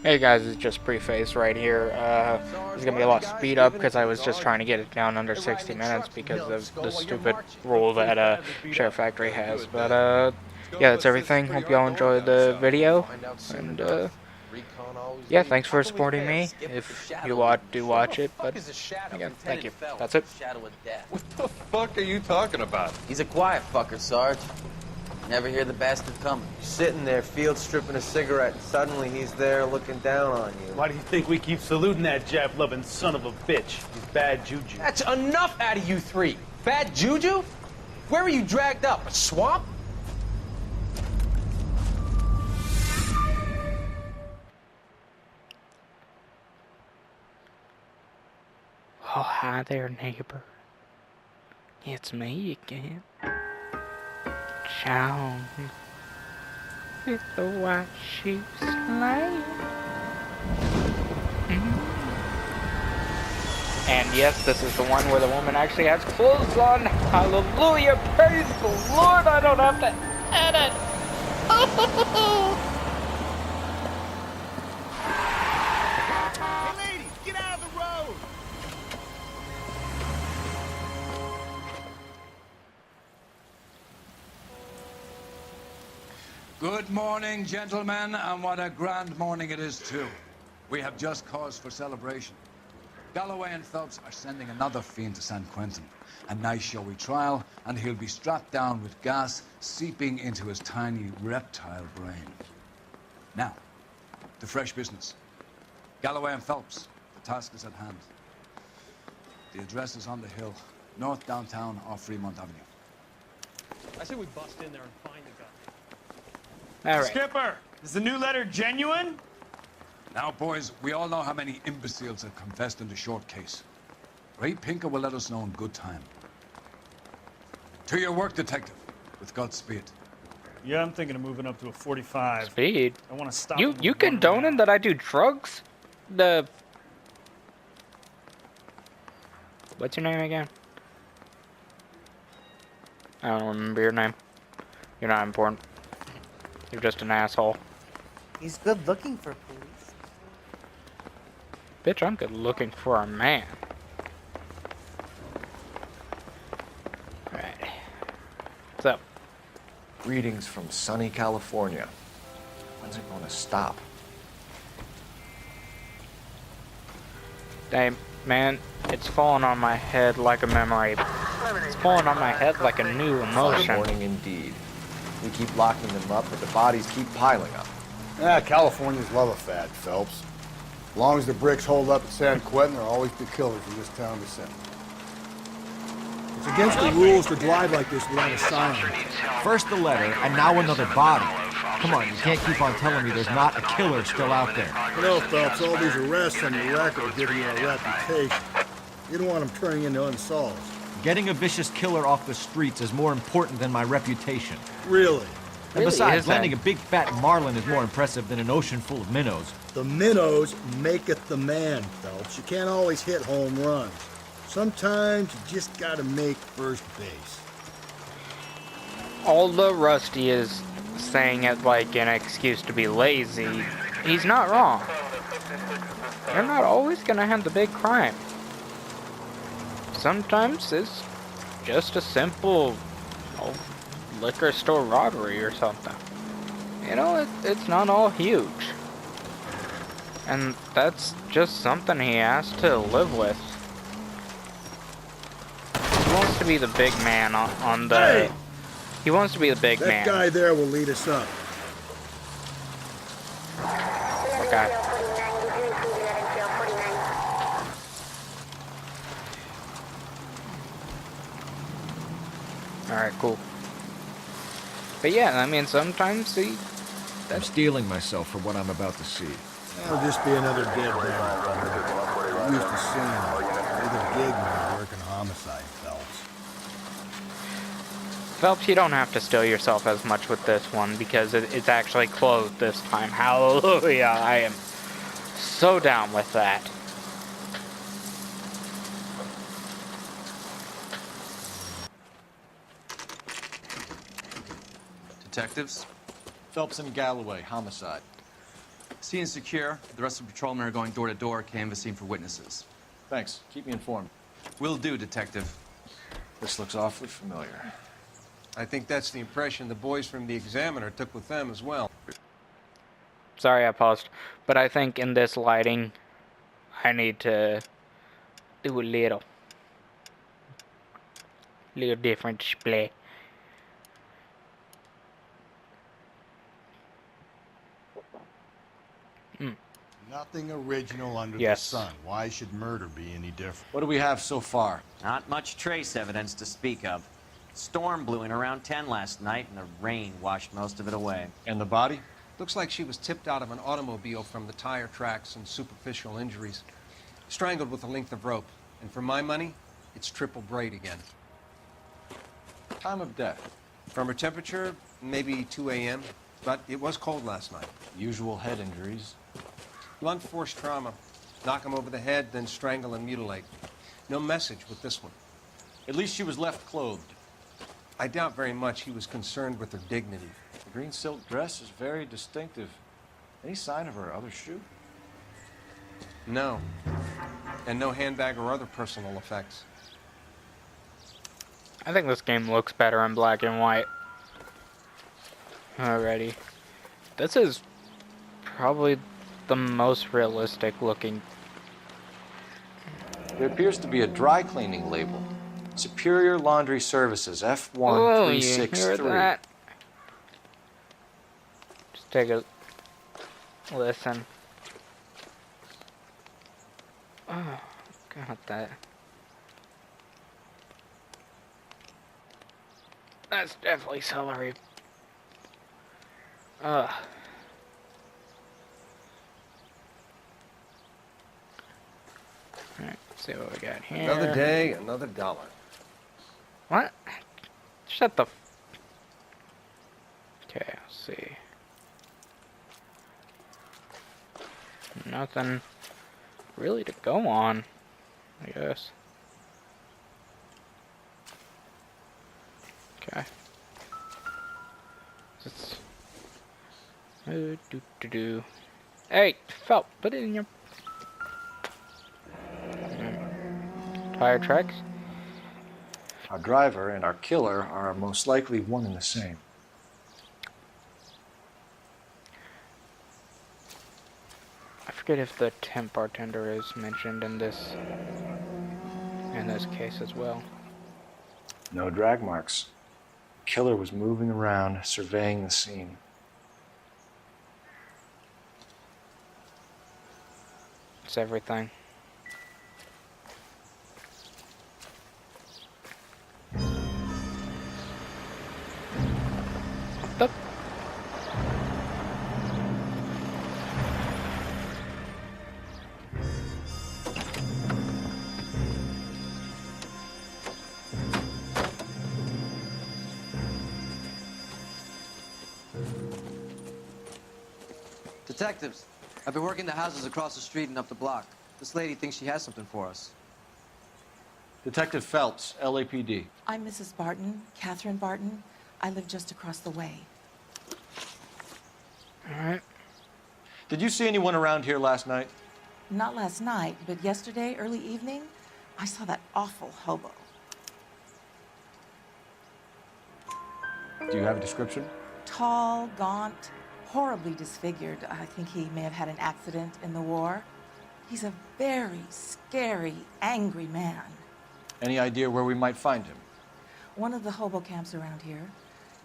Hey guys, it's just preface right here. There's gonna be a lot of speed up because I was just trying to get it down under 60 minutes because of the stupid rule that SHAREfactory has. But yeah, that's everything. Hope y'all enjoyed the video, and yeah, thanks for supporting me. If you do watch it, but again, thank you. That's it. What the fuck are you talking about? He's a quiet fucker, Sarge. Never hear the bastard coming. Sitting there, field stripping a cigarette, and suddenly he's there looking down on you. Why do you think we keep saluting that Jap-loving son of a bitch? He's bad juju. That's enough out of you three. Bad juju? Where were you dragged up? A swamp? Oh, hi there, neighbor. It's me again. John with the white sheep sleigh. And yes, this is the one where the woman actually has clothes on. Hallelujah, praise the Lord, I don't have to edit. Hey ladies, get out of the road! Good morning, gentlemen, and what a grand morning it is, too. We have just cause for celebration. Galloway and Phelps are sending another fiend to San Quentin. A nice showy trial, and he'll be strapped down with gas seeping into his tiny reptile brain. Now, to fresh business. Galloway and Phelps, the task is at hand. The address is on the hill, north downtown off Fremont Avenue. I say we bust in there and find the guy. All right. Skipper, is the new letter genuine? Now, boys, we all know how many imbeciles have confessed in the short case. Ray Pinker will let us know in good time. To your work, detective, with Godspeed. Yeah, I'm thinking of moving up to a 45. Speed. I want to stop. You condoning that I do drugs? What's your name again? I don't remember your name. You're not important. You're just an asshole. He's good looking for police. Bitch, I'm good looking for a man. Alright. What's up? Greetings from sunny California. When's it going to stop? Hey, man, it's falling on my head like a memory. It's falling on my head like a new Fun emotion. morning indeed. We keep locking them up, but the bodies keep piling up. Californians love a fad, Phelps. As long as the bricks hold up at San Quentin, there'll always be killers in this town to send. It's against the rules to drive like this without a siren. First the letter, and now another body. Come on, you can't keep on telling me there's not a killer still out there. You know, Phelps, all these arrests on your record are giving you a reputation. You don't want them turning into unsolved. Getting a vicious killer off the streets is more important than my reputation. Really? And besides, landing a big fat marlin is more impressive than an ocean full of minnows. The minnows maketh the man, Phelps. You can't always hit home runs. Sometimes you just gotta make first base. Although Rusty is saying it like an excuse to be lazy, he's not wrong. You're not always gonna have the big crime. Sometimes it's just a simple liquor store robbery or something. You know, it's not all huge. And that's just something he has to live with. He wants to be the big man on the... Hey! He wants to be the big man. That guy there will lead us up. Okay. Alright, cool. But yeah, I mean, sometimes I'm steeling myself for what I'm about to see. That'll just be another dead body. I'm used to seeing with a gig man working homicide, Phelps. Phelps, you don't have to steal yourself as much with this one because it's actually closed this time. Hallelujah, I am so down with that. Detectives? Phelps and Galloway, homicide. Scene is secure. The rest of the patrolmen are going door to door, canvassing for witnesses. Thanks. Keep me informed. Will do, Detective. This looks awfully familiar. I think that's the impression the boys from the Examiner took with them as well. Sorry I paused, but I think in this lighting, I need to do a little different display. Nothing original under Yes. the sun. Why should murder be any different? What do we have so far? Not much trace evidence to speak of. Storm blew in around 10 last night, and the rain washed most of it away. And the body? Looks like she was tipped out of an automobile from the tire tracks and superficial injuries. Strangled with a length of rope. And for my money, it's triple braid again. Time of death? From her temperature, maybe 2 a.m., but it was cold last night. Usual head injuries. Blunt force trauma. Knock him over the head, then strangle and mutilate. No message with this one. At least she was left clothed. I doubt very much he was concerned with her dignity. The green silk dress is very distinctive. Any sign of her other shoe? No. And no handbag or other personal effects. I think this game looks better in black and white. Alrighty. This is probably the most realistic looking. There appears to be a dry cleaning label. Superior Laundry Services, Oh, you hear F1363. that? Just take a listen. Oh, got that. That's definitely celery. Ugh. Alright, let's see what we got here. Another day, another dollar. What? Shut the... Okay, let's see. Nothing really to go on, I guess. Okay. It's... Hey, Felt, put it in your... Tire tracks? Our driver and our killer are most likely one and the same. I forget if the temp bartender is mentioned in this case as well. No drag marks. The killer was moving around, surveying the scene. It's everything. What the? Detectives, I've been working the houses across the street and up the block. This lady thinks she has something for us. Detective Phelps, LAPD. I'm Mrs. Barton, Catherine Barton. I live just across the way. Alright. Did you see anyone around here last night? Not last night, but yesterday, early evening, I saw that awful hobo. Do you have a description? Tall, gaunt, horribly disfigured. I think he may have had an accident in the war. He's a very scary, angry man. Any idea where we might find him? One of the hobo camps around here.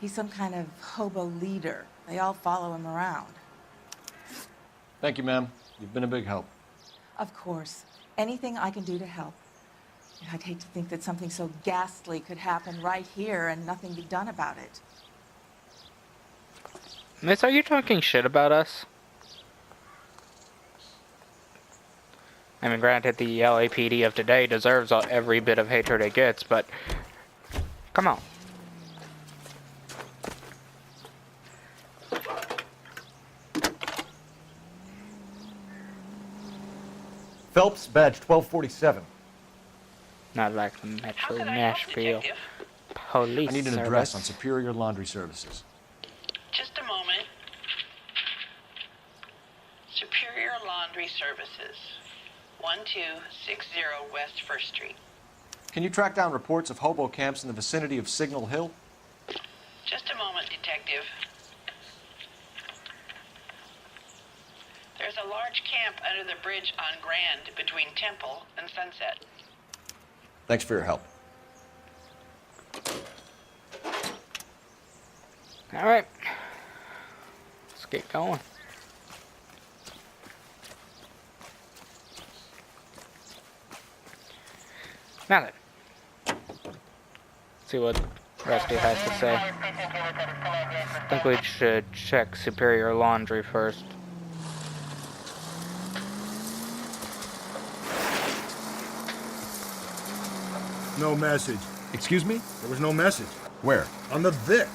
He's some kind of hobo leader. They all follow him around. Thank you, ma'am. You've been a big help. Of course. Anything I can do to help. I'd hate to think that something so ghastly could happen right here and nothing be done about it. Miss, are you talking shit about us? I mean, granted, the LAPD of today deserves every bit of hatred it gets, but... Come on. Phelps, badge 1247. Not like the Metro Nashville Police I need an Service. address on Superior Laundry Services. Just a moment. Superior Laundry Services, 1260 West 1st Street. Can you track down reports of hobo camps in the vicinity of Signal Hill? Just a moment, Detective. There's a large camp under the bridge on Grand between Temple and Sunset. Thanks for your help. All right. Let's get going. Now then. See what Rusty has to say. I think we should check Superior Laundry first. No message. Excuse me? There was no message. Where? On the Vic.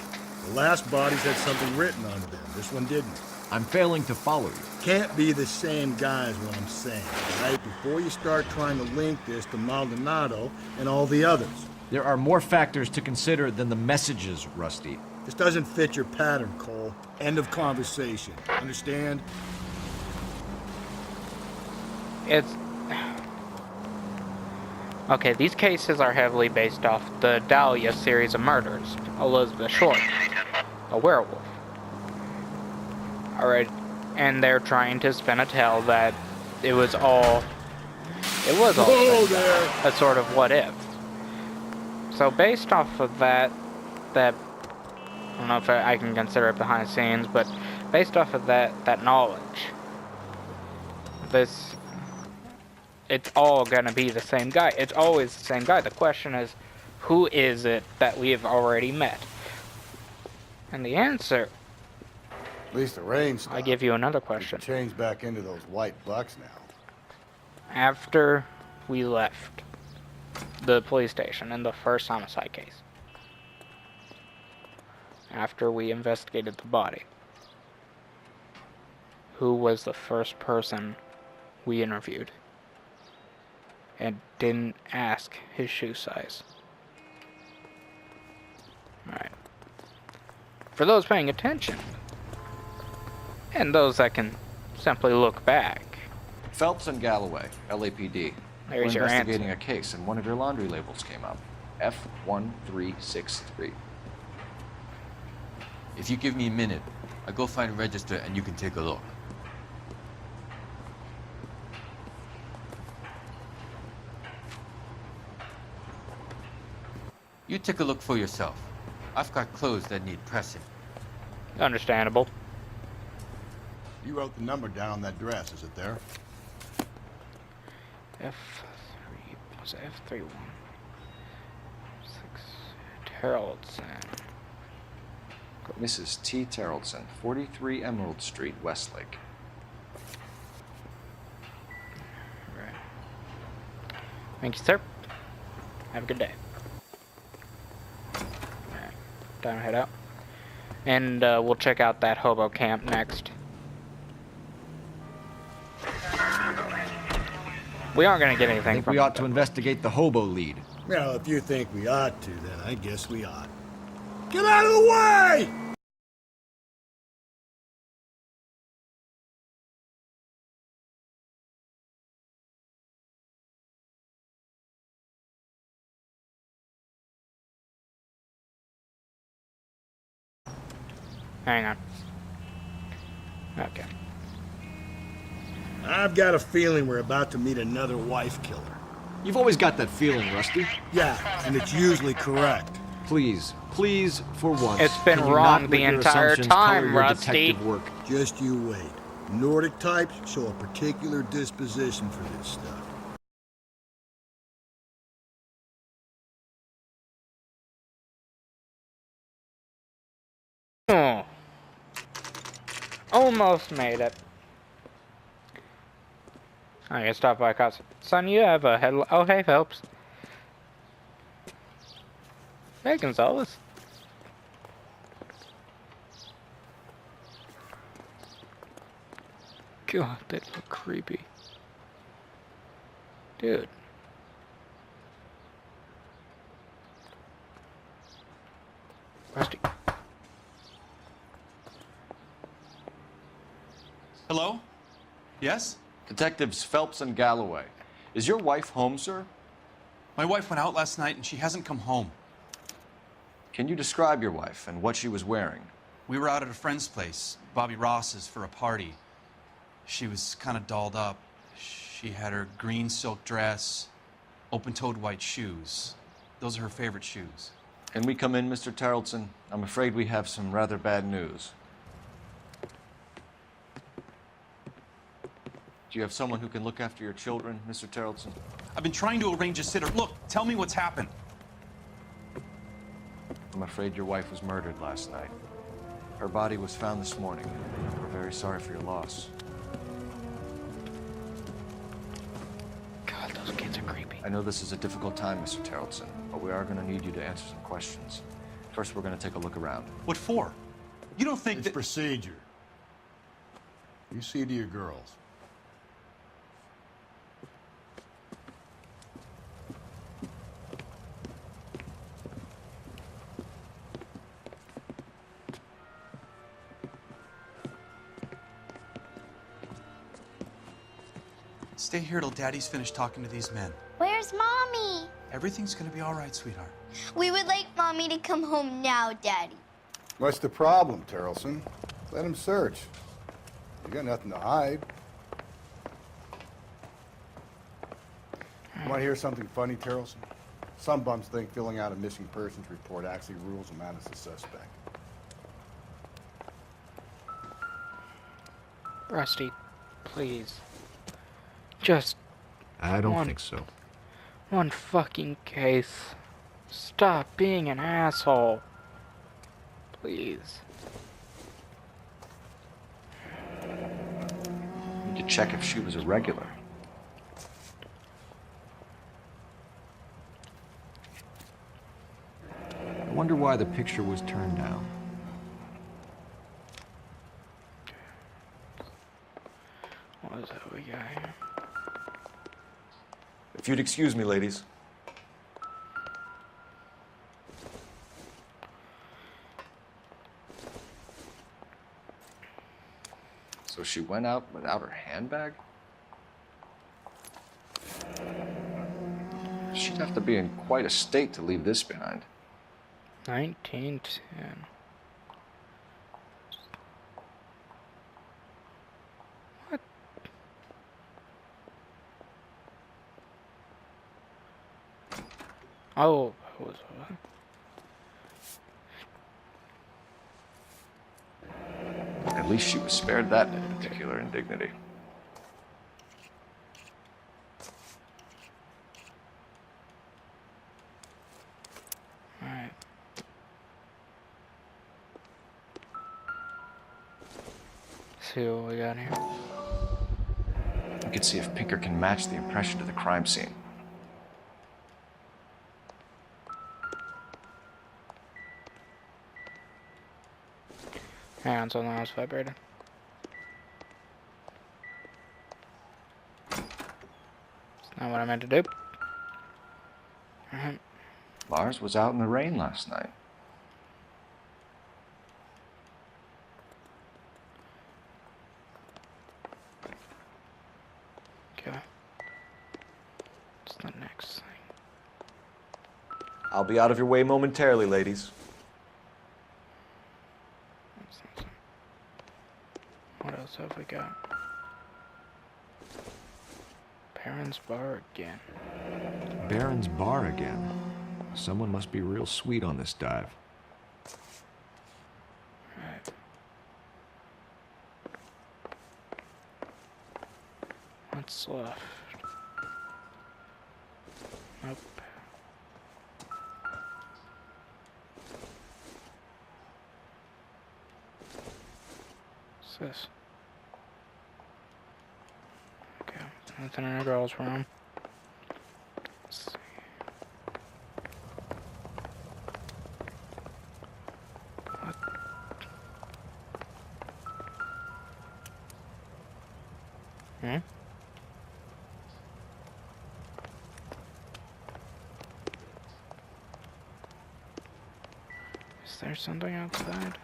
The last bodies had something written on them. This one didn't. I'm failing to follow you. Can't be the same guy is what I'm saying, right? Before you start trying to link this to Maldonado and all the others. There are more factors to consider than the messages, Rusty. This doesn't fit your pattern, Cole. End of conversation. Understand? It's... Okay, these cases are heavily based off the Dahlia series of murders. Elizabeth Short, a werewolf. Alright, and they're trying to spin a tale that it was all a sort of what if. So based off of that, I don't know if I can consider it behind the scenes, but based off of that knowledge, it's all gonna be the same guy. It's always the same guy. The question is, who is it that we have already met? And the answer... At least the rain stopped. I give you another question. Change back into those white bucks now. After we left the police station in the first homicide case, after we investigated the body, who was the first person we interviewed and didn't ask his shoe size? Alright. For those paying attention, and those that can simply look back. Phelps and Galloway, LAPD. There's We're your investigating answer. a case, and one of your laundry labels came up. F1363. If you give me a minute, I'll go find a register and you can take a look. You take a look for yourself. I've got clothes that need pressing. Understandable. You wrote the number down on that dress, is it there? F3, was it F31? 6, Terrellson. Mrs. T. Terrellson, 43 Emerald Street, Westlake. Right. Thank you, sir. Have a good day. Alright, time to head out. And we'll check out that hobo camp next. We aren't going to get anything I think from we it, ought to investigate the hobo lead. Well, if you think we ought to, then I guess we ought. Get out of the way! Hang on. Okay. I've got a feeling we're about to meet another wife killer. You've always got that feeling, Rusty. Yeah, and it's usually correct. Please, please, for once. It's been can you wrong not the let your entire assumptions time, color your Rusty. detective work? Just you wait. Nordic types show a particular disposition for this stuff. Oh. Almost made it. I gotta stop by cops. Son, you have a head. Oh, hey, Phelps. Hey, Gonzalez. God, they look creepy. Dude. Rusty. Hello? Yes? Detectives Phelps and Galloway. Is your wife home, sir? My wife went out last night and she hasn't come home. Can you describe your wife and what she was wearing? We were out at a friend's place, Bobby Ross's, for a party. She was kind of dolled up. She had her green silk dress, open-toed white shoes. Those are her favorite shoes. Can we come in, Mr. Tarleton? I'm afraid we have some rather bad news. Do you have someone who can look after your children, Mr. Tarleton? I've been trying to arrange a sitter. Look, tell me what's happened. I'm afraid your wife was murdered last night. Her body was found this morning. We're very sorry for your loss. God, those kids are creepy. I know this is a difficult time, Mr. Tarleton, but we are going to need you to answer some questions. First, we're going to take a look around. What for? You don't think It's procedure. You see to your girls. Stay here till Daddy's finished talking to these men. Where's Mommy? Everything's gonna be all right, sweetheart. We would like Mommy to come home now, Daddy. What's the problem, Tarleton? Let him search. You got nothing to hide. Want to hear something funny, Tarleton? Some bums think filling out a missing persons report actually rules them out as a suspect. Rusty, please. Just I don't think so. One fucking case. Stop being an asshole. Please. Need to check if she was a regular. I wonder why the picture was turned down. What is that we got here? If you'd excuse me, ladies. So she went out without her handbag? She'd have to be in quite a state to leave this behind. 1910. What? Oh, what was that? At least she was spared that particular indignity. Alright. See what we got here. We could see if Pinker can match the impression to the crime scene. Hang on, something else vibrated. It's not what I meant to do. Alright. Lars was out in the rain last night. Okay. What's the next thing? I'll be out of your way momentarily, ladies. What else have we got? Baron's Bar again. Baron's Bar again. Someone must be real sweet on this dive. Right. What's left? Nope. What's this? Okay, nothing in a girl's room. Let's see. What? Hmm? Is there something outside?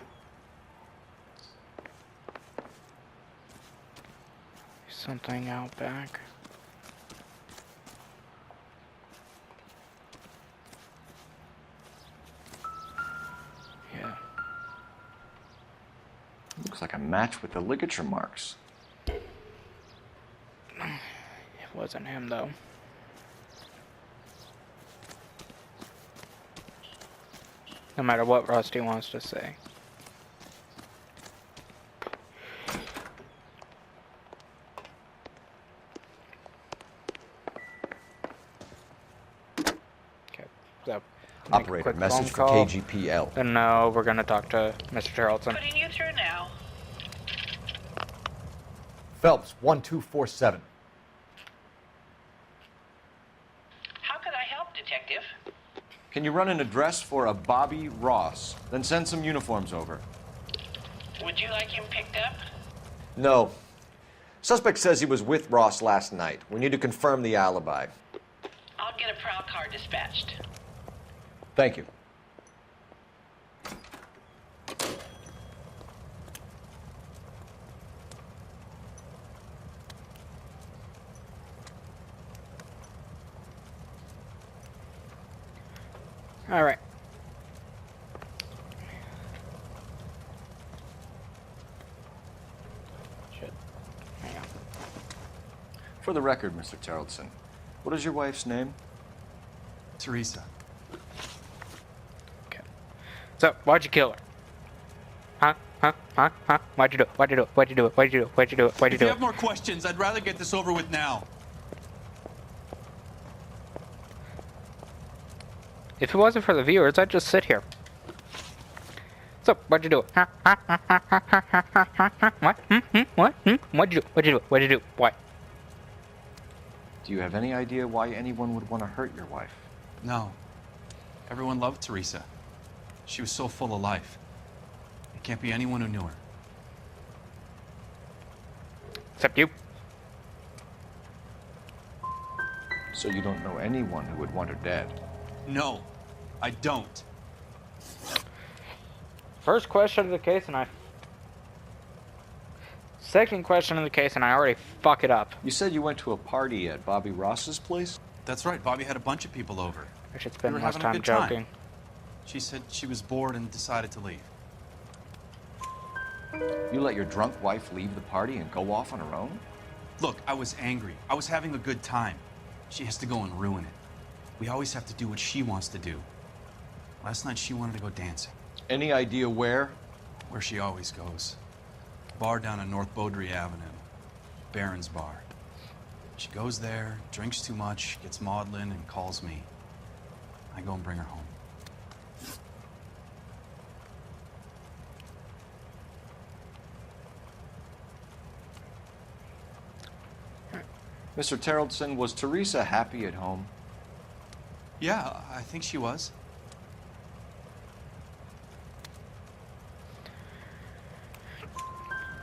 something out back. Yeah. Looks like a match with the ligature marks. It wasn't him, though. No matter what Rusty wants to say. Okay, so Operator, message for KGPL. And now we're gonna talk to Mr. Charlton. Putting you through now. Phelps, 1247. How could I help, Detective? Can you run an address for a Bobby Ross? Then send some uniforms over. Would you like him picked up? No. Suspect says he was with Ross last night. We need to confirm the alibi. I'll get a prowl car dispatched. Thank you. All right. Shit. Hang on. For the record, Mr. Terrellson, what is your wife's name? Teresa. Okay. So, why'd you kill her? Huh? Why'd you do it? Why'd you do it? Why'd you do it? Why'd you do it? Why'd you do it? Why'd you If do you it? have more questions, I'd rather get this over with now. If it wasn't for the viewers, I'd just sit here. So, why'd you do it? What? What? Why'd you do it? Why'd you do it? Why'd you do it? Why? Do you have any idea why anyone would want to hurt your wife? No. Everyone loved Teresa. She was so full of life. It can't be anyone who knew her. Except you. So you don't know anyone who would want her dead? No, I don't. First question of the case, and I... Second question of the case, and I already fuck it up. You said you went to a party at Bobby Ross's place? That's right. Bobby had a bunch of people over. I should We spend were less having a time good joking. She said she was bored and decided to leave. You let your drunk wife leave the party and go off on her own? Look, I was angry. I was having a good time. She has to go and ruin it. We always have to do what she wants to do. Last night she wanted to go dancing. Any idea where? Where she always goes. Bar down on North Beaudry Avenue. Barron's Bar. She goes there, drinks too much, gets maudlin, and calls me. I go and bring her home. Mr. Terrellson, was Teresa happy at home? Yeah, I think she was.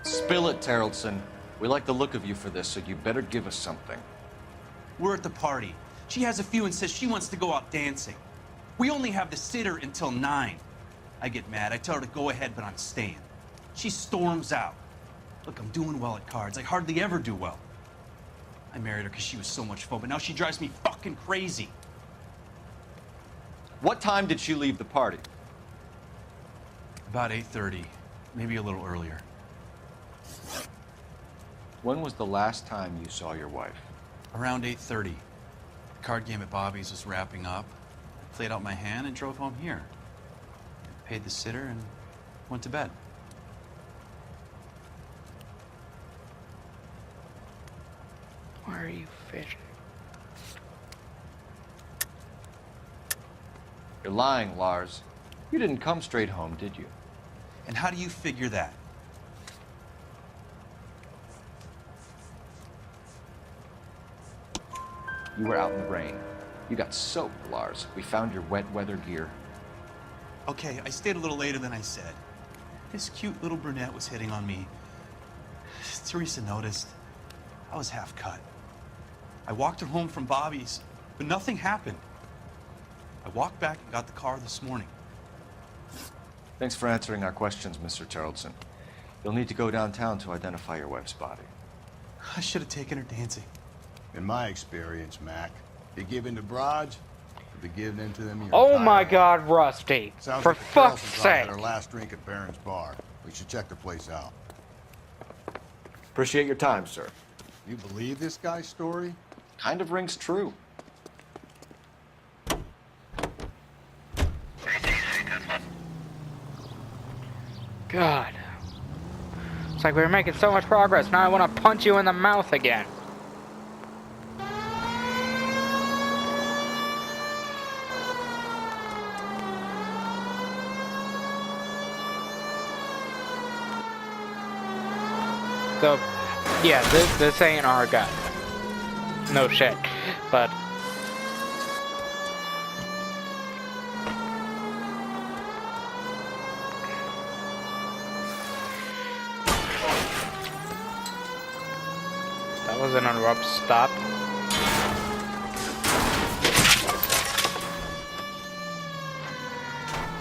Spill it, Terrellson. We like the look of you for this, so you better give us something. We're at the party. She has a few and says she wants to go out dancing. We only have the sitter until 9. I get mad. I tell her to go ahead, but I'm staying. She storms out. Look, I'm doing well at cards. I hardly ever do well. I married her because she was so much fun, but now she drives me fucking crazy. What time did she leave the party? About 8:30, maybe a little earlier. When was the last time you saw your wife? Around 8:30. The card game at Bobby's was wrapping up. I played out my hand and drove home here. I paid the sitter and went to bed. Why are you fishing? You're lying, Lars. You didn't come straight home, did you? And how do you figure that? You were out in the rain. You got soaked, Lars. We found your wet weather gear. Okay, I stayed a little later than I said. This cute little brunette was hitting on me. Teresa noticed. I was half cut. I walked her home from Bobby's, but nothing happened. I walked back and got the car this morning. Thanks for answering our questions, Mr. Terrellson. You'll need to go downtown to identify your wife's body. I should have taken her dancing. In my experience, Mac, you give in to broads, you'll be giving in to them your Oh entire my life. God, Rusty. Sounds For like the fuck's Carlsons all sake. had our last drink at Barron's bar. We should check the place out. Appreciate your time, sir. You believe this guy's story? Kind of rings true. God. It's like we were making so much progress. Now I want to punch you in the mouth again. So, yeah, this ain't our guy. No shit. But that was an abrupt stop.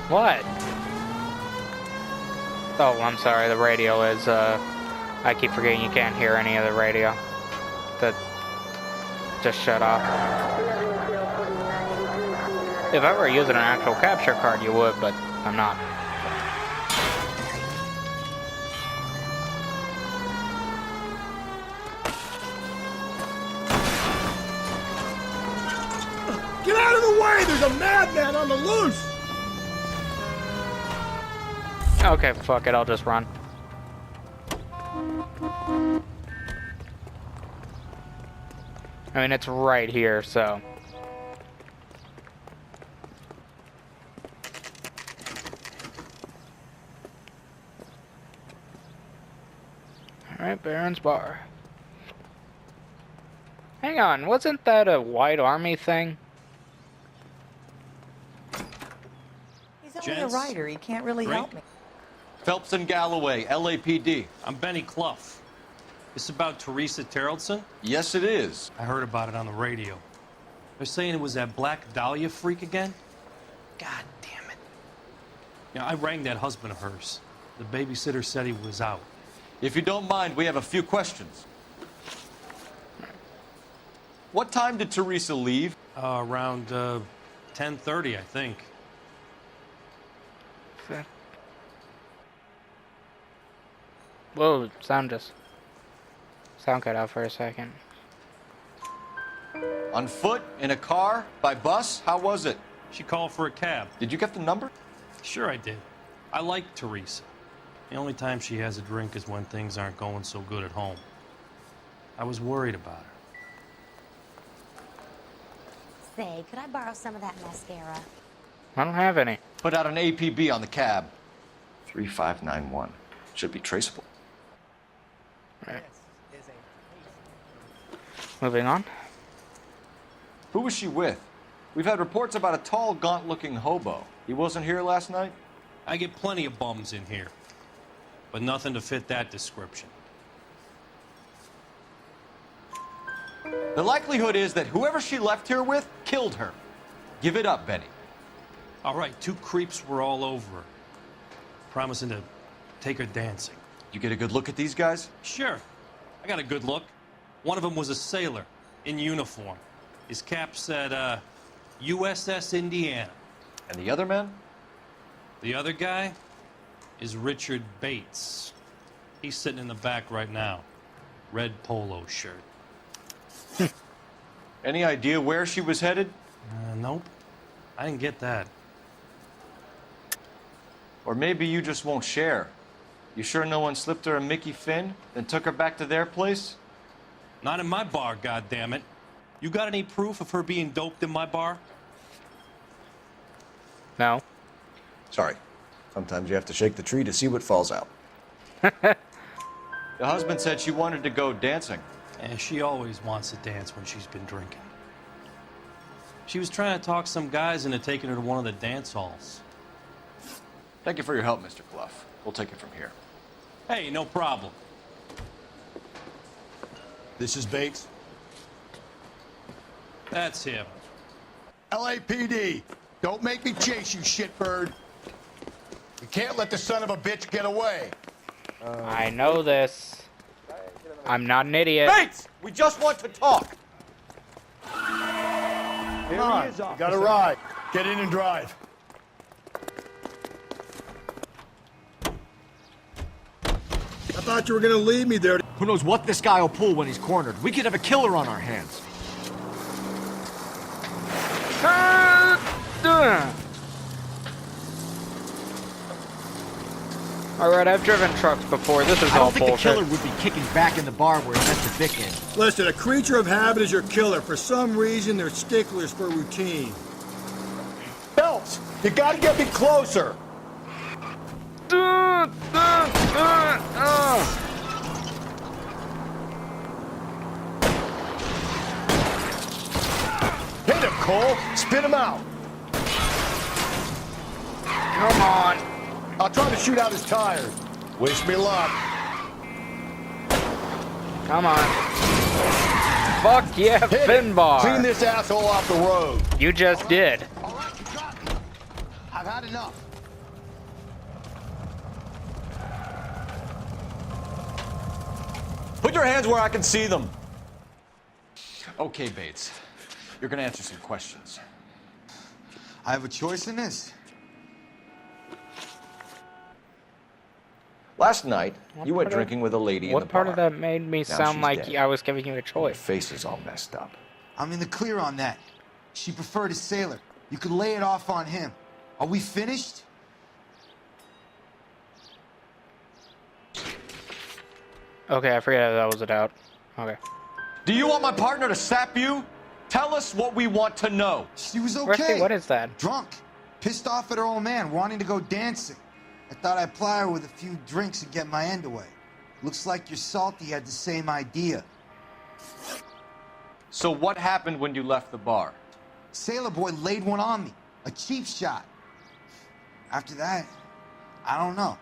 What? Oh, I'm sorry, the radio is, I keep forgetting you can't hear any of the radio. That just shut off. If I were using an actual capture card, you would, but I'm not. Get out of the way! There's a madman on the loose! Okay, fuck it, I'll just run. I mean, it's right here, so. Alright, Barron's Bar. Hang on, wasn't that a White Army thing? He's only a writer. He can't really help me. Phelps and Galloway, LAPD. I'm Benny Clough. This about Teresa Terrellson? Yes, it is. I heard about it on the radio. They're saying it was that Black Dahlia freak again? God damn it. Yeah, I rang that husband of hers. The babysitter said he was out. If you don't mind, we have a few questions. What time did Teresa leave? Around 10:30, I think. Whoa, sound cut out for a second. On foot? In a car? By bus? How was it? She called for a cab. Did you get the number? Sure I did. I like Teresa. The only time she has a drink is when things aren't going so good at home. I was worried about her. Say, could I borrow some of that mascara? I don't have any. Put out an APB on the cab. 3591. Should be traceable. Right. Moving on. Who was she with? We've had reports about a tall, gaunt-looking hobo. He wasn't here last night? I get plenty of bums in here, but nothing to fit that description. The likelihood is that whoever she left here with killed her. Give it up, Benny. All right, 2 creeps were all over her, promising to take her dancing. You get a good look at these guys? Sure. I got a good look. One of them was a sailor in uniform. His cap said, USS Indiana. And the other man? The other guy is Richard Bates. He's sitting in the back right now. Red polo shirt. Any idea where she was headed? Nope. I didn't get that. Or maybe you just won't share. You sure no one slipped her a Mickey Finn, then took her back to their place? Not in my bar, goddammit. You got any proof of her being doped in my bar? No. Sorry. Sometimes you have to shake the tree to see what falls out. The husband said she wanted to go dancing. And she always wants to dance when she's been drinking. She was trying to talk some guys into taking her to one of the dance halls. Thank you for your help, Mr. Clough. We'll take it from here. Hey, no problem. This is Bates. That's him. LAPD, don't make me chase you, shitbird. We can't let the son of a bitch get away. I know this. I'm not an idiot. Bates! We just want to talk! Come on, you got a ride. Get in and drive. I thought you were gonna leave me there. Who knows what this guy will pull when he's cornered? We could have a killer on our hands. Alright, I've driven trucks before. This is I all don't think bullshit. the killer would be kicking back in the bar where he meant to dick in. Listen, a creature of habit is your killer. For some reason, they're sticklers for routine. Phelps, you gotta get me closer. Hit him, Cole. Spit him out. Come on. I'll try to shoot out his tires. Wish me luck. Come on. Fuck yeah, Hit fin it. bar. Clean this asshole off the road. You just did. I've had enough. Put your hands where I can see them. Okay, Bates. You're gonna answer some questions. I have a choice in this. Last night, you went drinking with a lady in the bar. What part of that made me sound she's like dead. I was giving you a Her choice? face is all messed up. I'm in the clear on that. She preferred a sailor. You could lay it off on him. Are we finished? Okay, I forget that was a doubt. Okay. Do you want my partner to sap you? Tell us what we want to know. She was okay. Rusty, what is that? Drunk. Pissed off at her old man, wanting to go dancing. I thought I'd ply her with a few drinks and get my end away. Looks like your salty had the same idea. So what happened when you left the bar? Sailor boy laid one on me. A cheap shot. After that, I don't know.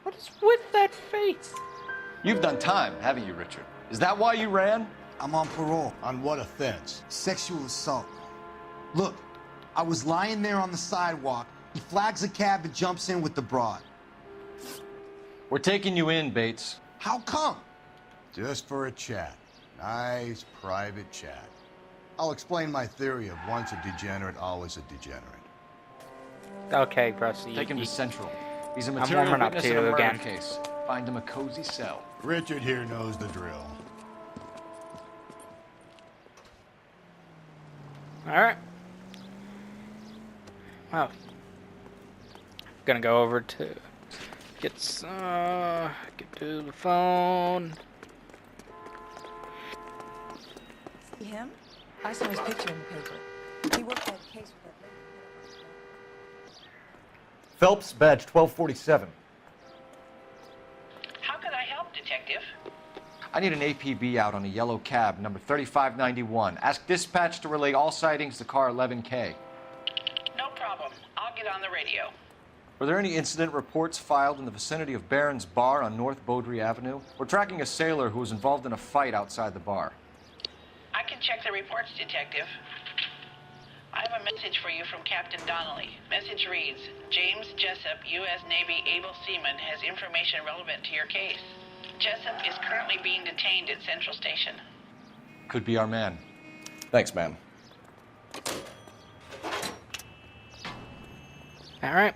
What is with that face? You've done time, haven't you, Richard? Is that why you ran? I'm on parole. On what offense? Sexual assault. Look, I was lying there on the sidewalk. He flags a cab and jumps in with the broad. We're taking you in, Bates. How come? Just for a chat. Nice private chat. I'll explain my theory of once a degenerate, always a degenerate. Okay, Rusty. Take him to Central. He's a I'm material warming up witness to in a you murder again. case. Find him a cozy cell. Richard here knows the drill. Alright. Wow. Gonna go over to get to the phone. See him? I saw his picture in the paper. He worked that case with that lady. Phelps, badge 1247. How can I help, Detective? I need an APB out on a yellow cab, number 3591. Ask dispatch to relay all sightings to car 11K. No problem. I'll get on the radio. Were there any incident reports filed in the vicinity of Barron's Bar on North Beaudry Avenue? We're tracking a sailor who was involved in a fight outside the bar. I can check the reports, Detective. I have a message for you from Captain Donnelly. Message reads, James Jessup, U.S. Navy able seaman, has information relevant to your case. Jessup is currently being detained at Central Station. Could be our man. Thanks, ma'am. Alright.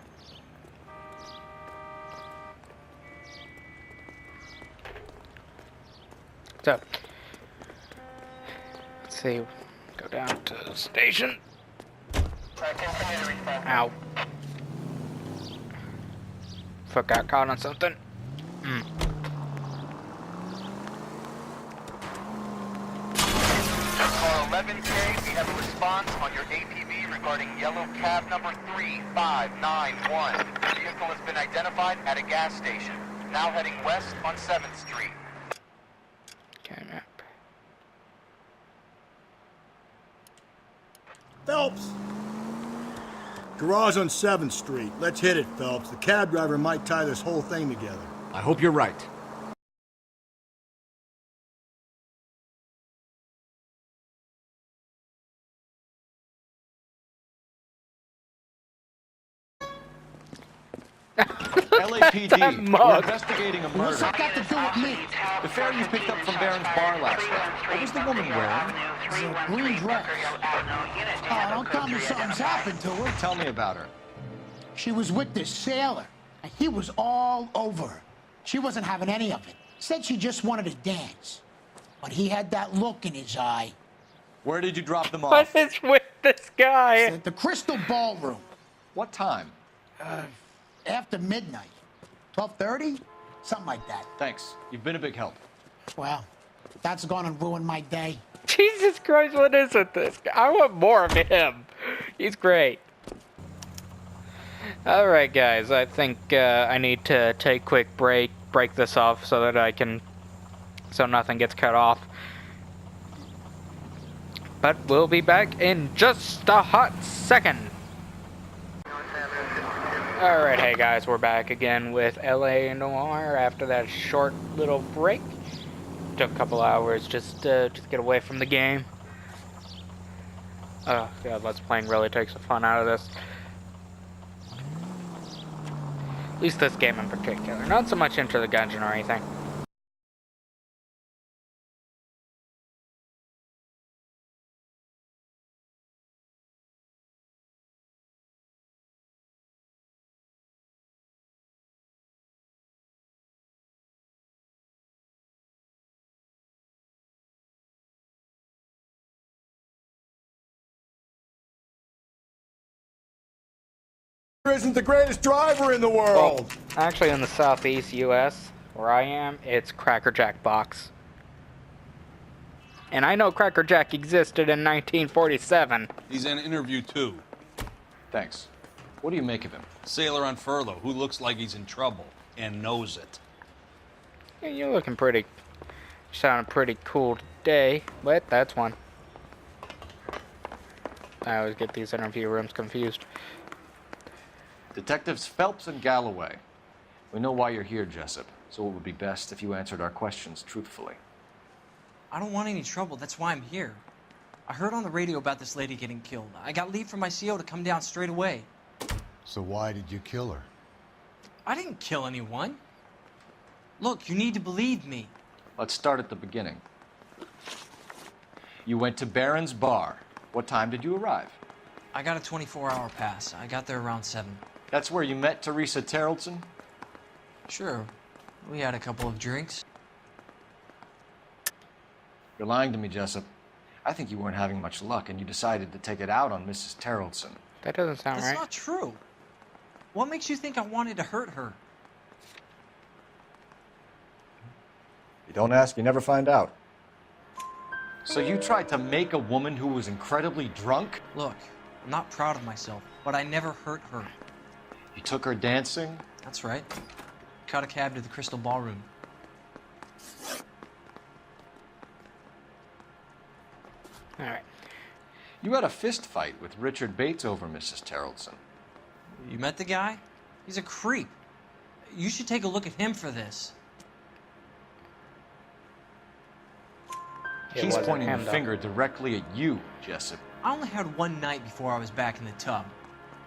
So, let's see. Go down to the station. Ow. Fuck, got caught on something. Car 11K, we have a response on your APB regarding yellow cab number 3591. The vehicle has been identified at a gas station. Now heading west on 7th Street. Okay, map. Phelps! Garage on 7th Street. Let's hit it, Phelps. The cab driver might tie this whole thing together. I hope you're right. LAPD. We're mug? investigating a What's murder. that got to do with me? The fare you picked up from Barron's bar last night. What was the woman wearing? It's a green dress. Oh, don't tell me something's happened to her. Tell me about her. She was with this sailor, and he was all over her. She wasn't having any of it. Said she just wanted to dance. But he had that look in his eye. Where did you drop them off? What is with this guy? At the Crystal Ballroom. What time? After midnight. 12:30? Something like that. Thanks. You've been a big help. Well, that's gonna ruin my day. Jesus Christ, what is with this guy? I want more of him. He's great. Alright guys, I think I need to take a quick break this off so that so nothing gets cut off. But we'll be back in just a hot second. Alright, hey guys, we're back again with LA Noire after that short little break. Took a couple hours just to get away from the game. Oh god, Let's Playing really takes the fun out of this. At least this game in particular. Not so much into the dungeon or anything. Isn't the greatest driver in the world. Well, actually in the southeast US, where I am, it's Cracker Jack Box. And I know Cracker Jack existed in 1947. He's in interview 2. Thanks. What do you make of him? Sailor on furlough who looks like he's in trouble and knows it. Yeah, you're looking pretty... sounding pretty cool today. But that's one. I always get these interview rooms confused. Detectives Phelps and Galloway. We know why you're here, Jessup, so it would be best if you answered our questions truthfully. I don't want any trouble. That's why I'm here. I heard on the radio about this lady getting killed. I got leave from my CO to come down straight away. So why did you kill her? I didn't kill anyone. Look, you need to believe me. Let's start at the beginning. You went to Barron's bar. What time did you arrive? I got a 24-hour pass. I got there around 7. That's where you met Teresa Terrellson? Sure. We had a couple of drinks. You're lying to me, Jessup. I think you weren't having much luck and you decided to take it out on Mrs. Terrellson. That doesn't sound right. That's not true. What makes you think I wanted to hurt her? You don't ask, you never find out. So you tried to make a woman who was incredibly drunk? Look, I'm not proud of myself, but I never hurt her. You took her dancing? That's right. Caught a cab to the Crystal Ballroom. Alright. You had a fist fight with Richard Bates over Mrs. Terrellson. You met the guy? He's a creep. You should take a look at him for this. He's pointing the finger directly at you, Jessup. I only had one night before I was back in the tub.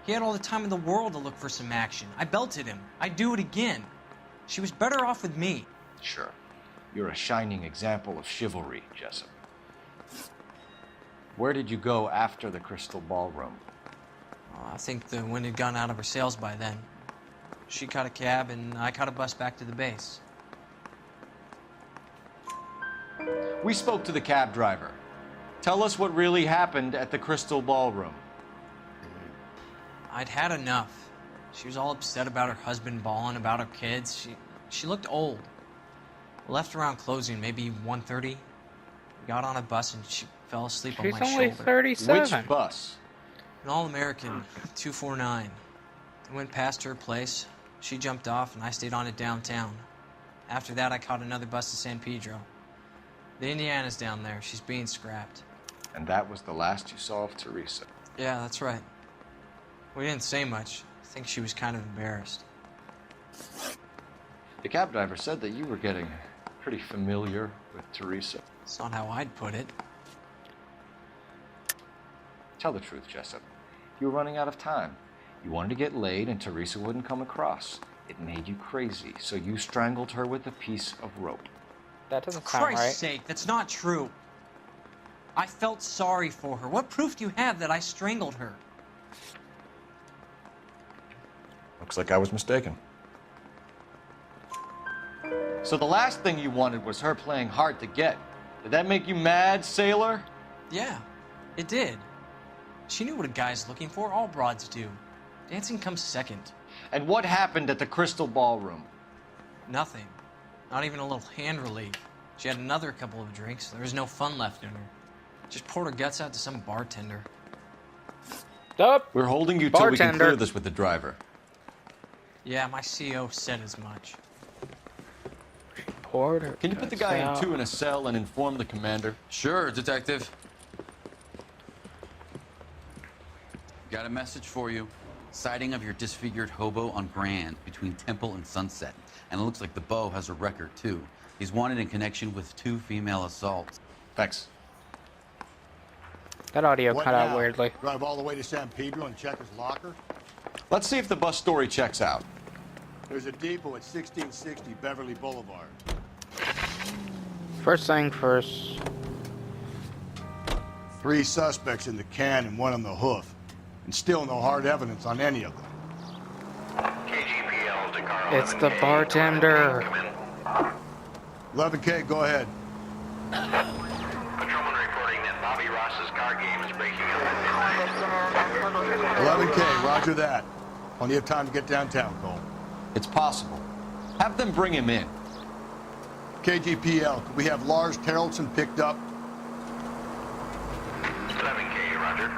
He had all the time in the world to look for some action. I belted him. I'd do it again. She was better off with me. Sure. You're a shining example of chivalry, Jessup. Where did you go after the Crystal Ballroom? I think the wind had gone out of her sails by then. She caught a cab, and I caught a bus back to the base. We spoke to the cab driver. Tell us what really happened at the Crystal Ballroom. I'd had enough. She was all upset about her husband bawling about her kids. She looked old. Left around closing, maybe 1:30. Got on a bus and she fell asleep on my shoulder. She's only 37. Which bus? An All-American, 249. I went past her place. She jumped off and I stayed on it downtown. After that, I caught another bus to San Pedro. The Indiana's down there. She's being scrapped. And that was the last you saw of Teresa? Yeah, that's right. We didn't say much. I think she was kind of embarrassed. The cab driver said that you were getting pretty familiar with Teresa. It's not how I'd put it. Tell the truth, Jessup. You were running out of time. You wanted to get laid and Teresa wouldn't come across. It made you crazy, so you strangled her with a piece of rope. That doesn't For sound Christ's right. sake, that's not true. I felt sorry for her. What proof do you have that I strangled her? Looks like I was mistaken. So the last thing you wanted was her playing hard to get. Did that make you mad, sailor? Yeah, it did. She knew what a guy's looking for. All broads do. Dancing comes second. And what happened at the Crystal Ballroom? Nothing. Not even a little hand relief. She had another couple of drinks. There was no fun left in her. Just poured her guts out to some bartender. Stop. We're holding you till we can clear this with the driver. Yeah, my CO said as much. Poured her Can you put the guts guy out. in two in a cell and inform the commander? Sure, Detective. Got a message for you. Sighting of your disfigured hobo on Grand between Temple and Sunset. And it looks like the beau has a record, too. He's wanted in connection with 2 female assaults. Thanks. That audio What cut out now? weirdly. Drive all the way to San Pedro and check his locker? Let's see if the bus story checks out. There's a depot at 1660 Beverly Boulevard. First thing first. 3 suspects in the can and 1 on the hoof. And still no hard evidence on any of them. It's the bartender. 11K, go ahead. Patrolman reporting that Bobby Ross's car game is breaking up at 11K, roger that. Plenty of time to get downtown, Cole. It's possible. Have them bring him in. KGPL, could we have Lars Carrollson picked up? 11K, roger.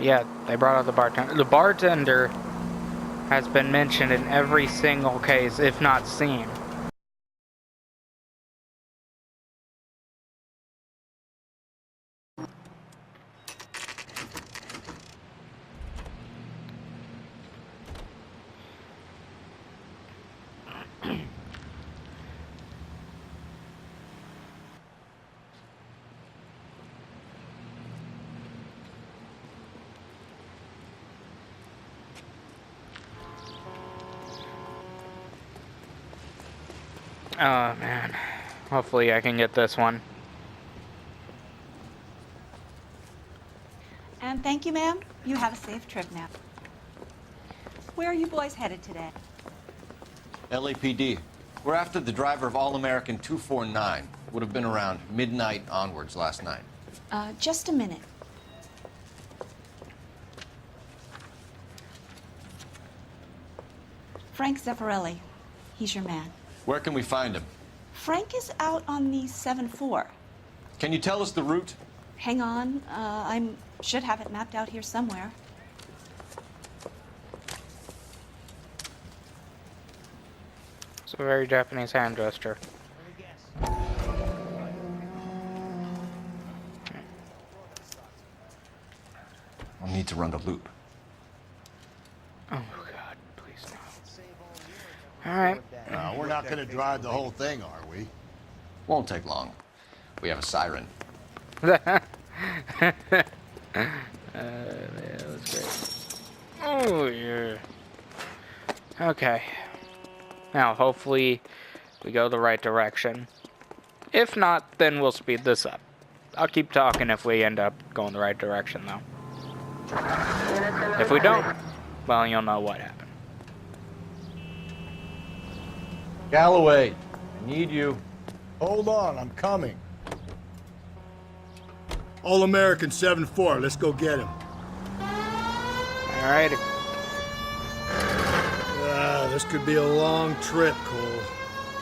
Yeah, they brought out the bartender. The bartender has been mentioned in every single case, if not seen. Oh man, hopefully I can get this one. And thank you, ma'am. You have a safe trip now. Where are you boys headed today? LAPD. We're after the driver of All-American 249. Would have been around midnight onwards last night. Just a minute. Frank Zeffirelli. He's your man. Where can we find him? Frank is out on the 7-4. Can you tell us the route? Hang on. I should have it mapped out here somewhere. It's a very Japanese hand gesture. I'll need to run the loop. Oh god, please no. Alright. We're not going to drive the whole thing, are we? Won't take long. We have a siren. Yeah, that's great. Oh yeah. Okay. Now, hopefully, we go the right direction. If not, then we'll speed this up. I'll keep talking if we end up going the right direction, though. If we don't, well, you'll know what happened. Galloway, I need you. Hold on, I'm coming. All-American 7-4, let's go get him. Alrighty. This could be a long trip, Cole.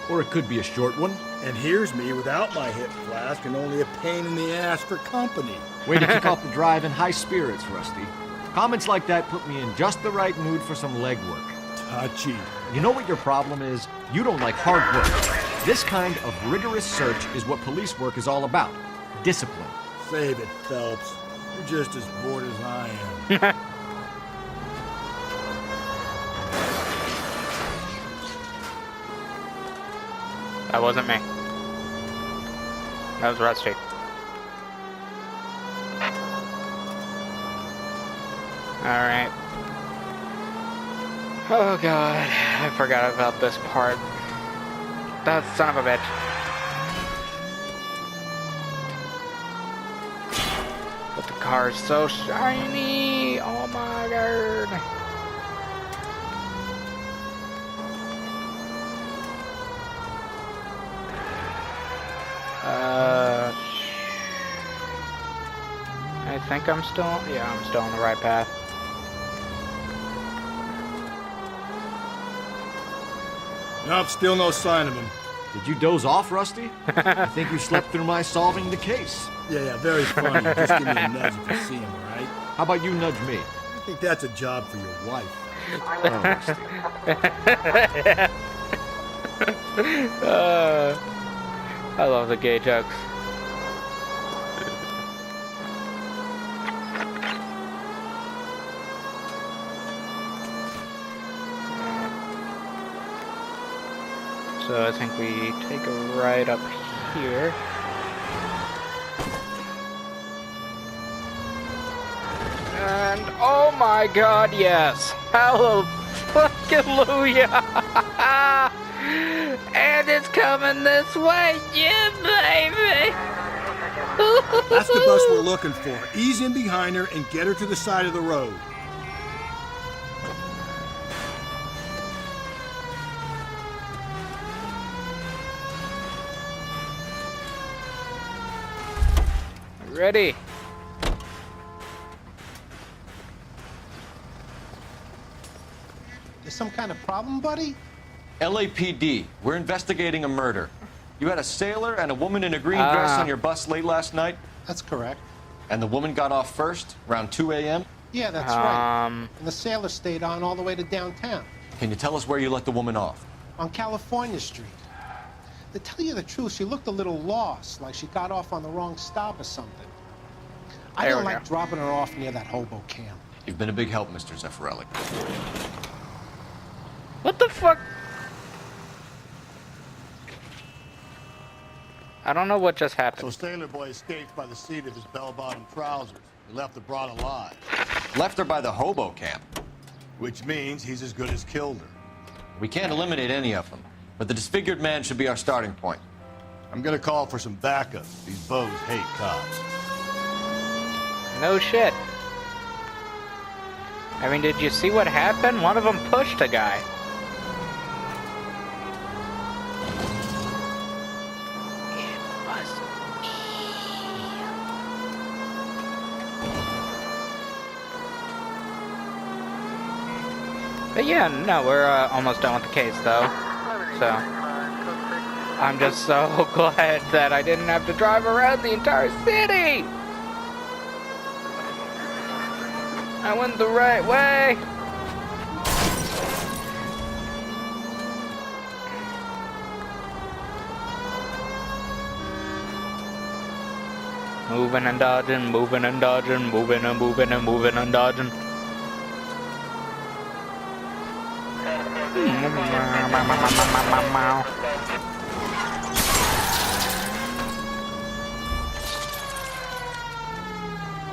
Or it could be a short one. And here's me without my hip flask and only a pain in the ass for company. Way to kick off the drive in high spirits, Rusty. Comments like that put me in just the right mood for some legwork. Touchy. You know what your problem is? You don't like hard work. This kind of rigorous search is what police work is all about. Discipline. Save it, Phelps. You're just as bored as I am. That wasn't me. That was Rusty. Alright. Oh god, I forgot about this part. That son of a bitch. But the car's so shiny. Oh my god. I think I'm still on the right path. Nope, still no sign of him. Did you doze off, Rusty? I think you slept through my solving the case. Yeah, very funny. Just give me a nudge if you see him, all right? How about you nudge me? I think that's a job for your wife. Oh, Rusty. I love the gay jokes. So I think we take a ride up here. And oh my god, yes! Hallelujah! And it's coming this way, yeah, baby! That's the bus we're looking for. Ease in behind her and get her to the side of the road. Ready? There's some kind of problem, buddy? LAPD, we're investigating a murder. You had a sailor and a woman in a green dress on your bus late last night? That's correct. And the woman got off first, around 2 a.m.? Yeah, that's right. And the sailor stayed on all the way to downtown. Can you tell us where you let the woman off? On California Street. To tell you the truth, she looked a little lost, like she got off on the wrong stop or something. I don't like dropping her off near that hobo camp. You've been a big help, Mr. Zeffirelli. What the fuck? I don't know what just happened. So Sailor Boy escaped by the seat of his bell-bottom trousers. He left the broad alive. Left her by the hobo camp. Which means he's as good as killed her. We can't eliminate any of them, but the disfigured man should be our starting point. I'm gonna call for some backup. These bows hate cops. No shit. I mean, did you see what happened? One of them pushed a guy. But yeah, no, we're almost done with the case, though. So, I'm just so glad that I didn't have to drive around the entire city! I went the right way! Moving and dodging, moving and dodging, moving and moving and moving and dodging.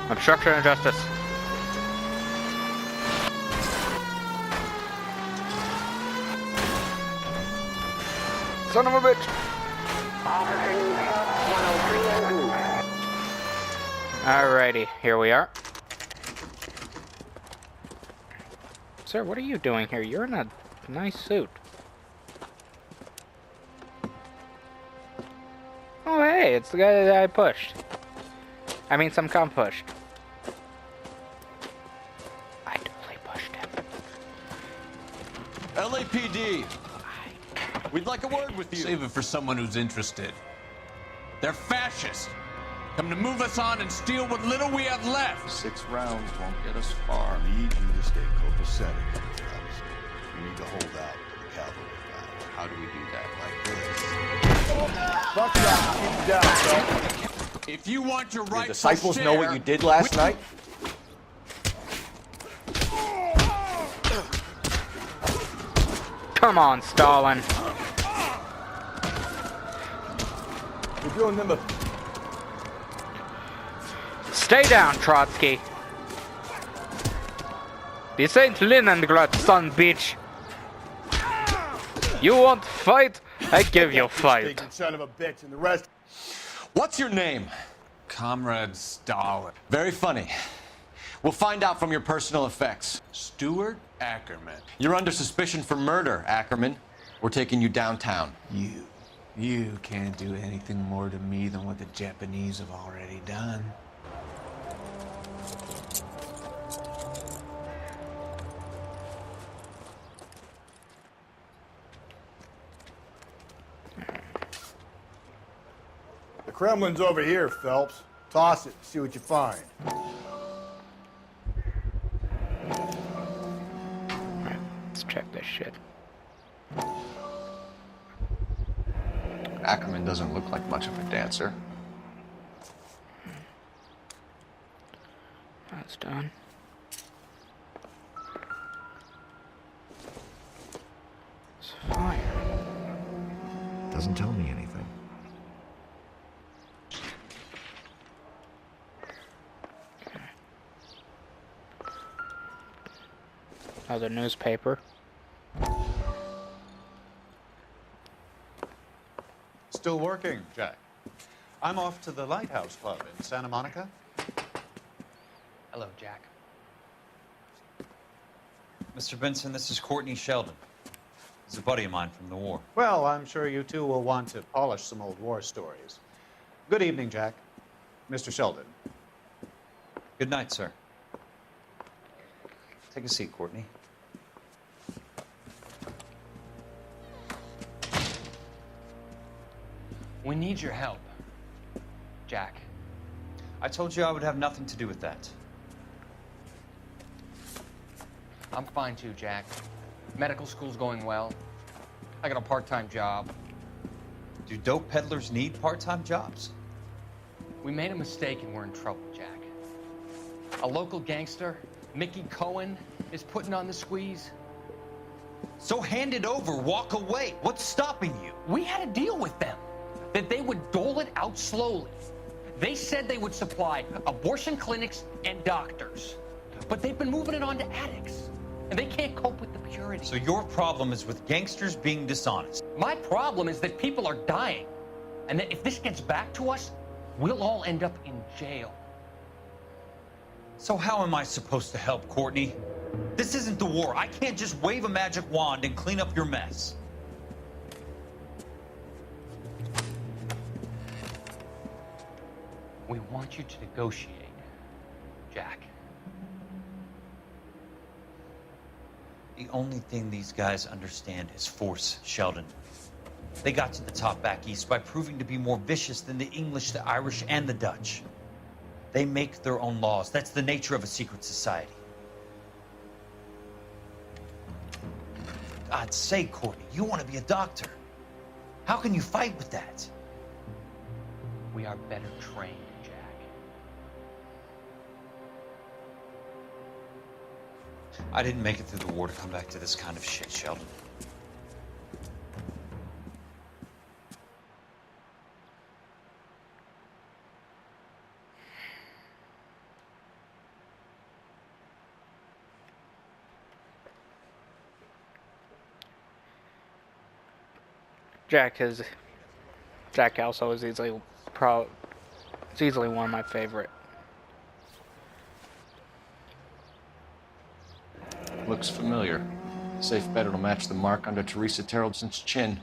Obstruction of justice. Son of a bitch. Alrighty, here we are. Sir, what are you doing here? You're in a nice suit. Oh, hey, it's the guy that I pushed. I mean, some cop pushed. I totally pushed him. LAPD, we'd like a word with you. Save it for someone who's interested. They're fascists. Come to move us on and steal what little we have left. 6 rounds won't get us far. I need you to stay copacetic, Phelps. You need to hold out to the cavalry battle. How do we do that? Like this. Fuck that. Keep it down, bro. If you want your right Your disciples to know share, what you did last night? Come on, Stalin. We're doing them a... Stay down, Trotsky. This ain't Leningrad, son bitch. You want fight? I give you fight. Stinking son of a bitch, and the rest. What's your name? Comrade Stalin. Very funny. We'll find out from your personal effects. Stuart Ackerman. You're under suspicion for murder, Ackerman. We're taking you downtown. You can't do anything more to me than what the Japanese have already done. The Kremlin's over here, Phelps. Toss it, see what you find. Let's check this shit. Ackerman doesn't look like much of a dancer. That's done. It's fire. Doesn't tell me anything. Another newspaper. Still working, Jack. I'm off to the Lighthouse Club in Santa Monica. Hello, Jack. Mr. Benson, this is Courtney Sheldon. He's a buddy of mine from the war. Well, I'm sure you two will want to polish some old war stories. Good evening, Jack. Mr. Sheldon. Good night, sir. Take a seat, Courtney. We need your help, Jack. I told you I would have nothing to do with that. I'm fine too, Jack. Medical school's going well. I got a part-time job. Do dope peddlers need part-time jobs? We made a mistake and we're in trouble, Jack. A local gangster, Mickey Cohen, is putting on the squeeze. So hand it over, walk away. What's stopping you? We had a deal with them that they would dole it out slowly. They said they would supply abortion clinics and doctors, but they've been moving it on to addicts, and they can't cope with the purity. So your problem is with gangsters being dishonest. My problem is that people are dying, and that if this gets back to us, we'll all end up in jail. So how am I supposed to help, Courtney? This isn't the war. I can't just wave a magic wand and clean up your mess. We want you to negotiate, Jack. The only thing these guys understand is force, Sheldon. They got to the top back east by proving to be more vicious than the English, the Irish, and the Dutch. They make their own laws. That's the nature of a secret society. God's sake, Courtney, you want to be a doctor. How can you fight with that? We are better trained, Jack. I didn't make it through the war to come back to this kind of shit, Sheldon. Jack also is easily it's easily one of my favorite. Looks familiar. Safe bet it'll match the mark under Teresa Terrelson's chin.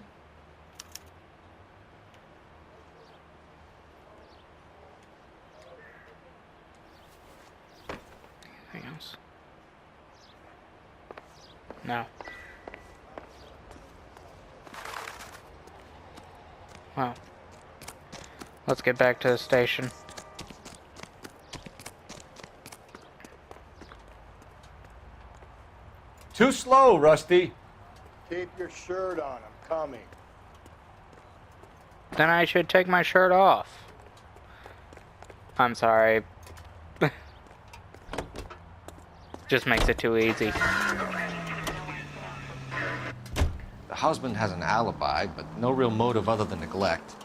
Anything else? No. Well, let's get back to the station. Too slow, Rusty. Keep your shirt on. I'm coming. Then I should take my shirt off. I'm sorry. Just makes it too easy. The husband has an alibi, but no real motive other than neglect.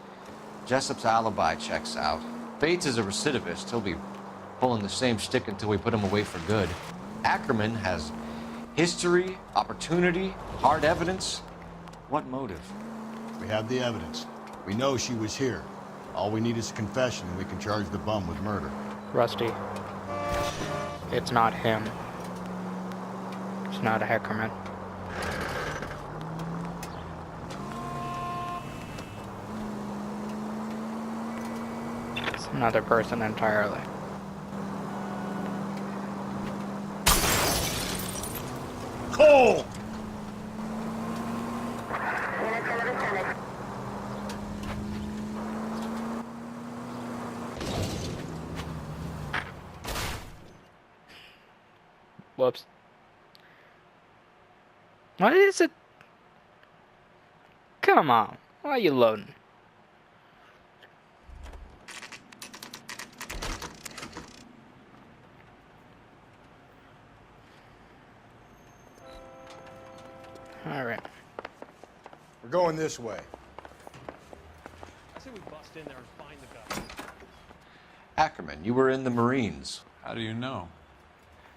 Jessup's alibi checks out. Bates is a recidivist. He'll be pulling the same stick until we put him away for good. Ackerman has history, opportunity, hard evidence. What motive? We have the evidence. We know she was here. All we need is a confession, and we can charge the bum with murder. Rusty. It's not him. It's not a Heckerman. It's another person entirely. Cole! Whoops. What is it? Come on. Why are you loading? Alright. We're going this way. I say we bust in there and find the guy. Ackerman, you were in the Marines. How do you know?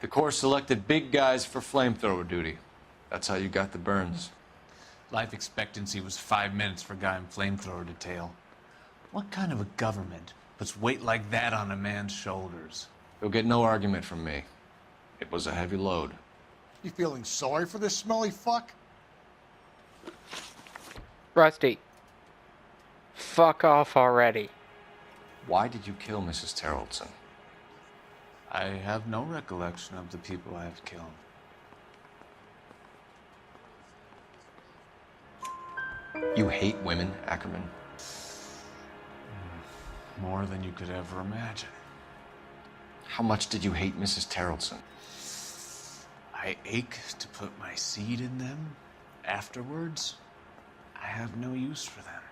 The Corps selected big guys for flamethrower duty. That's how you got the burns. Life expectancy was 5 minutes for a guy in flamethrower detail. What kind of a government puts weight like that on a man's shoulders? You'll get no argument from me. It was a heavy load. You feeling sorry for this smelly fuck? Rusty. Fuck off already. Why did you kill Mrs. Terrellson? I have no recollection of the people I have killed. You hate women, Ackerman? More than you could ever imagine. How much did you hate Mrs. Terrellson? I ache to put my seed in them. Afterwards, I have no use for them.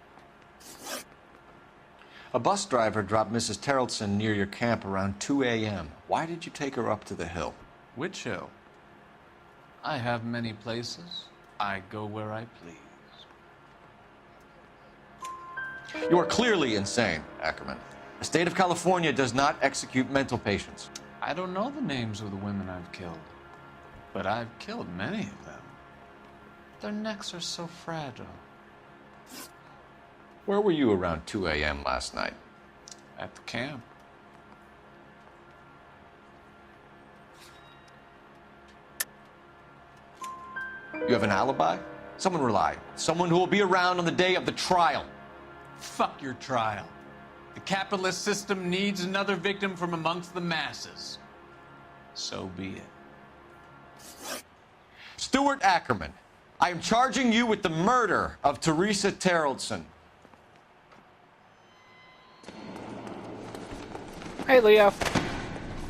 A bus driver dropped Mrs. Terrellson near your camp around 2 a.m. Why did you take her up to the hill? Which hill? I have many places. I go where I please. You are clearly insane, Ackerman. The state of California does not execute mental patients. I don't know the names of the women I've killed, but I've killed many of them. Their necks are so fragile. Where were you around 2 a.m. last night? At the camp. You have an alibi? Someone reliable. Someone who will be around on the day of the trial. Fuck your trial. The capitalist system needs another victim from amongst the masses. So be it. Stuart Ackerman, I am charging you with the murder of Teresa Terrellson. Hey, Leo.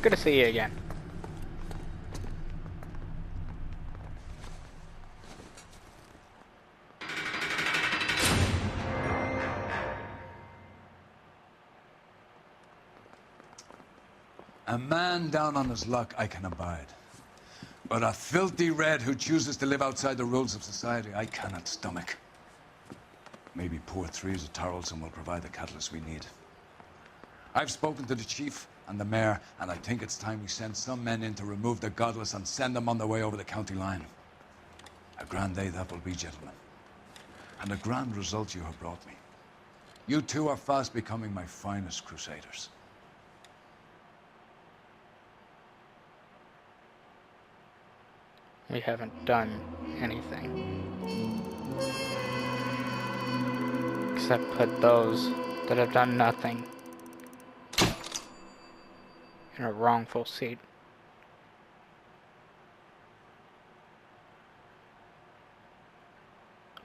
Good to see you again. A man down on his luck I can abide. But a filthy red who chooses to live outside the rules of society I cannot stomach. Maybe poor Teresa Terrellson will provide the catalyst we need. I've spoken to the chief and the mayor, and I think it's time we send some men in to remove the godless and send them on their way over the county line. A grand day that will be, gentlemen. And a grand result you have brought me. You two are fast becoming my finest crusaders. We haven't done anything. Except put those that have done nothing in a wrongful seat.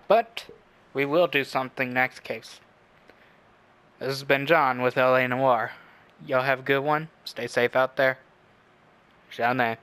But we will do something next case. This has been John with LA Noire. Y'all have a good one. Stay safe out there. Jamais.